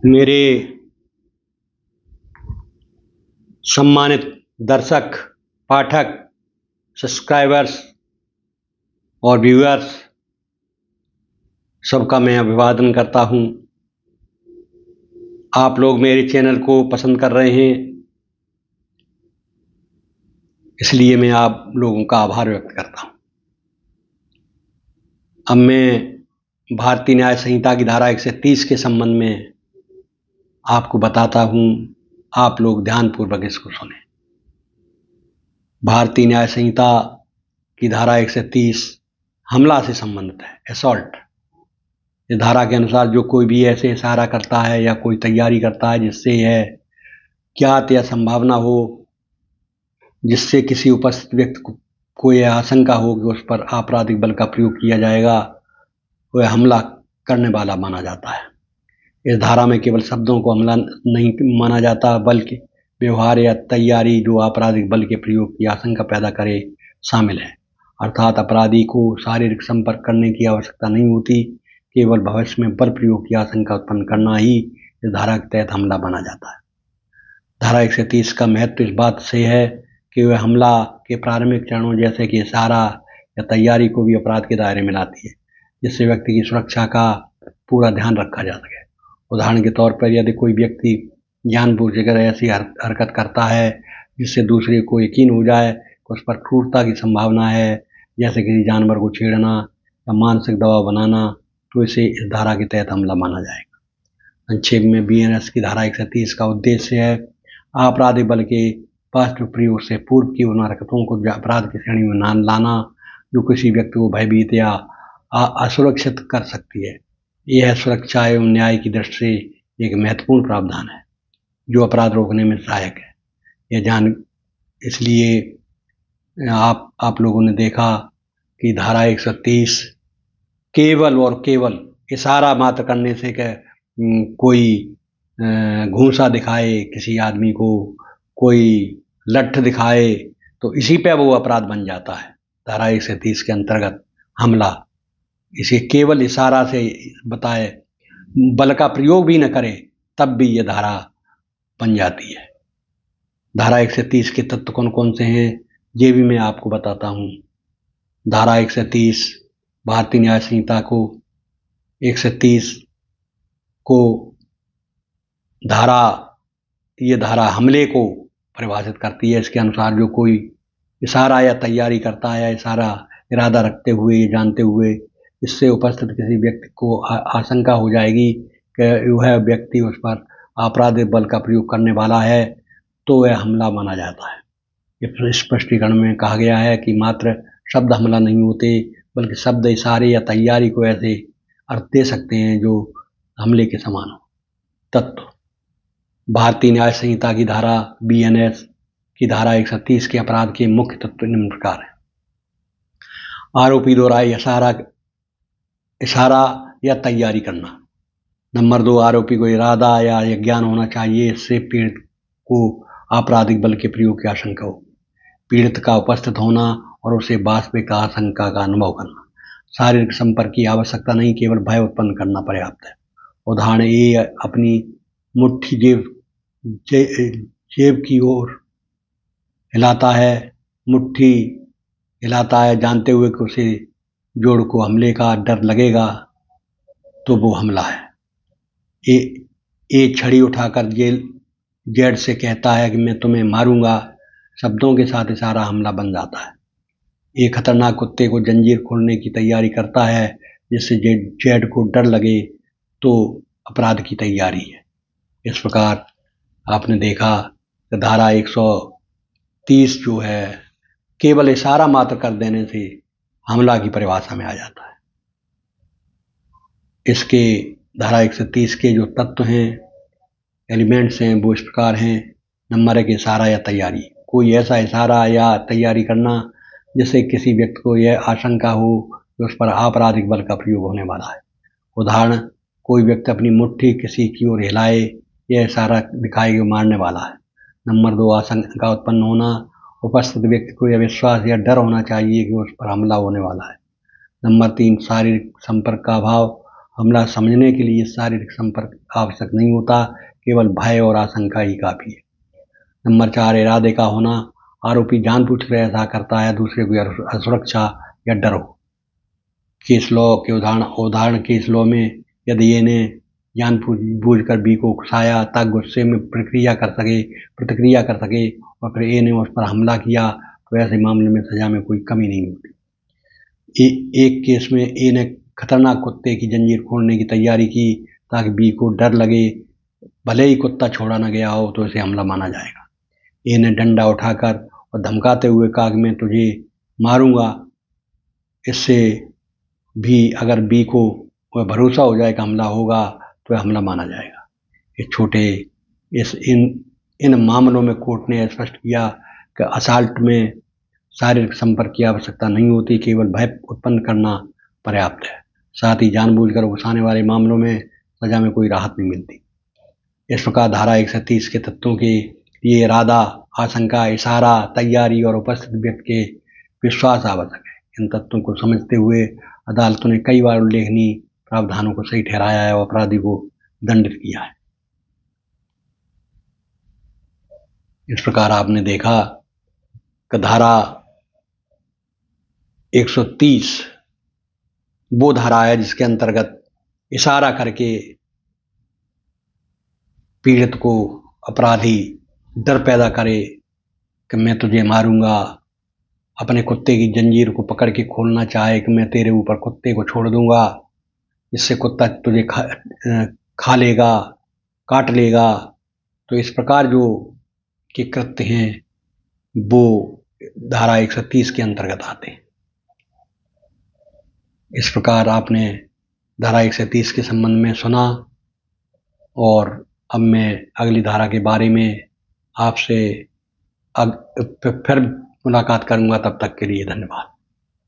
मेरे सम्मानित दर्शक, पाठक, सब्सक्राइबर्स और व्यूअर्स, सबका मैं अभिवादन करता हूं। आप लोग मेरे चैनल को पसंद कर रहे हैं, इसलिए मैं आप लोगों का आभार व्यक्त करता हूं। अब मैं भारतीय न्याय संहिता की धारा 130 के संबंध में आपको बताता हूं। आप लोग ध्यानपूर्वक इसको सुनें। भारतीय न्याय संहिता की धारा 130 हमला से संबंधित है, असॉल्ट। इस धारा के अनुसार जो कोई भी ऐसे इशारा करता है या कोई तैयारी करता है जिससे यह ज्ञात या संभावना हो, जिससे किसी उपस्थित व्यक्ति को यह आशंका हो कि उस पर आपराधिक बल का प्रयोग किया जाएगा, वह हमला करने वाला माना जाता है। इस धारा में केवल शब्दों को हमला नहीं माना जाता, बल्कि व्यवहार या तैयारी जो आपराधिक बल के प्रयोग की आशंका पैदा करे शामिल है। अर्थात अपराधी को शारीरिक संपर्क करने की आवश्यकता नहीं होती, केवल भविष्य में बल प्रयोग की आशंका उत्पन्न करना ही इस धारा के तहत हमला माना जाता है। धारा 130 का महत्व इस बात से है कि वह हमला के प्रारंभिक चरणों जैसे कि इशारा या तैयारी को भी अपराध के दायरे में लाती है, जिससे व्यक्ति की सुरक्षा का पूरा ध्यान रखा जा सके। उदाहरण के तौर पर यदि कोई व्यक्ति जानबूझकर ऐसी हरकत करता है जिससे दूसरे को यकीन हो जाए कि उस पर क्रूरता की संभावना है, जैसे किसी जानवर को छेड़ना या मानसिक दबाव बनाना, तो इसे इस धारा के तहत हमला माना जाएगा। संक्षेप में बीएनएस की धारा 130 का उद्देश्य है आपराधिक बल के वास्तव प्रयोग से पूर्व की उन हरकतों को अपराध की श्रेणी में न लाना जो किसी व्यक्ति को भयभीत या असुरक्षित कर सकती है। यह सुरक्षा एवं न्याय की दृष्टि से एक महत्वपूर्ण प्रावधान है जो अपराध रोकने में सहायक है। इसलिए आप लोगों ने देखा कि धारा 130 केवल और केवल इशारा मात्र करने से कोई घूंसा दिखाए किसी आदमी को, कोई लठ दिखाए, तो इसी पे वो अपराध बन जाता है। धारा 130 के अंतर्गत हमला, इसे केवल इशारा से बताए, बल का प्रयोग भी न करे, तब भी ये धारा बन जाती है। धारा 130 के तत्व कौन कौन से हैं ये भी मैं आपको बताता हूँ। धारा 130 भारतीय न्याय संहिता को 130 को ये धारा हमले को परिभाषित करती है। इसके अनुसार जो कोई इशारा या तैयारी करता है या इरादा रखते हुए, जानते हुए, इससे उपस्थित किसी व्यक्ति को आशंका हो जाएगी कि वह व्यक्ति उस पर आपराधिक बल का प्रयोग करने वाला है, तो वह हमला माना जाता है। इस स्पष्टीकरण में कहा गया है कि मात्र शब्द हमला नहीं होते, बल्कि शब्द, इशारे या तैयारी को ऐसे अर्थ दे सकते हैं जो हमले के समान हो। तत्व भारतीय न्याय संहिता की धारा बीएनएस की धारा 130 के अपराध के मुख्य तत्व निम्न प्रकार हैं। आरोपी द्वारा इशारा या तैयारी करना। नंबर 2, आरोपी को इरादा या ज्ञान होना चाहिए इससे पीड़ित को आपराधिक बल के प्रयोग की आशंका हो। पीड़ित का उपस्थित होना और उसे वास्तविक आशंका का अनुभव करना। शारीरिक संपर्क की आवश्यकता नहीं, केवल भय उत्पन्न करना पर्याप्त है। उदाहरण, ए अपनी मुट्ठी जेब की ओर हिलाता है, मुट्ठी हिलाता है जानते हुए कि उसे जोड़ को हमले का डर लगेगा, तो वो हमला है। ए छड़ी उठाकर जेड से कहता है कि मैं तुम्हें मारूंगा, शब्दों के साथ इशारा हमला बन जाता है। एक खतरनाक कुत्ते को जंजीर खोलने की तैयारी करता है जिससे जेड को डर लगे, तो अपराध की तैयारी है। इस प्रकार आपने देखा कि धारा 130 जो है केवल इशारा मात्र कर देने से हमला की परिभाषा में आ जाता है। इसके धारा 130 के जो तत्व हैं, एलिमेंट्स हैं, वो इस प्रकार हैं। नंबर 1, इशारा या तैयारी। कोई ऐसा इशारा या तैयारी करना जिससे किसी व्यक्ति को यह आशंका हो कि उस पर आपराधिक बल का प्रयोग होने वाला है। उदाहरण, कोई व्यक्ति अपनी मुट्ठी किसी की ओर हिलाए, यह इशारा दिखाए कि मारने वाला है। नंबर 2, आशंका उत्पन्न होना। उपस्थित व्यक्ति को यह विश्वास या डर होना चाहिए कि उस पर हमला होने वाला है। नंबर 3, शारीरिक संपर्क का अभाव। हमला समझने के लिए शारीरिक संपर्क आवश्यक नहीं होता, केवल भय और आशंका ही काफ़ी है। नंबर 4, इरादे का होना। आरोपी जानबूझकर ऐसा करता है दूसरे की असुरक्षा या डर हो। केस लॉ के उदाहरण केस लॉ में यदि ए ने जानबूझकर बी को उकसाया ताकि गुस्से में प्रतिक्रिया कर सके और फिर ए ने उस पर हमला किया, तो ऐसे मामले में सजा में कोई कमी नहीं होती। एक केस में ए ने खतरनाक कुत्ते की जंजीर खोलने की तैयारी की ताकि बी को डर लगे, भले ही कुत्ता छोड़ा न गया हो तो इसे हमला माना जाएगा। ए ने डंडा उठाकर और धमकाते हुए कहा कि मैं तुझे मारूंगा। इससे भी अगर बी को वह भरोसा हो जाए कि हमला होगा तो हमला माना जाएगा। इन मामलों में कोर्ट ने स्पष्ट किया कि असॉल्ट में शारीरिक संपर्क की आवश्यकता नहीं होती, केवल भय उत्पन्न करना पर्याप्त है। साथ ही जानबूझकर उकसाने वाले मामलों में सजा में कोई राहत नहीं मिलती। इस प्रकार धारा 130 के तत्वों के लिए इरादा, आशंका, इशारा, तैयारी और उपस्थित व्यक्ति के विश्वास आवश्यक है। इन तत्वों को समझते हुए अदालतों ने कई बार उल्लेखनीय प्रावधानों को सही ठहराया है और अपराधी को दंडित किया है। इस प्रकार आपने देखा कि धारा 130 वो धारा है जिसके अंतर्गत इशारा करके पीड़ित को अपराधी डर पैदा करे कि मैं तुझे मारूंगा, अपने कुत्ते की जंजीर को पकड़ के खोलना चाहे कि मैं तेरे ऊपर कुत्ते को छोड़ दूंगा, इससे कुत्ता तुझे खा लेगा, काट लेगा। तो इस प्रकार जो के कृत्य हैं वो धारा 130 के अंतर्गत आते हैं। इस प्रकार आपने धारा 130 के संबंध में सुना और अब मैं अगली धारा के बारे में आपसे फिर मुलाकात करूंगा। तब तक के लिए धन्यवाद।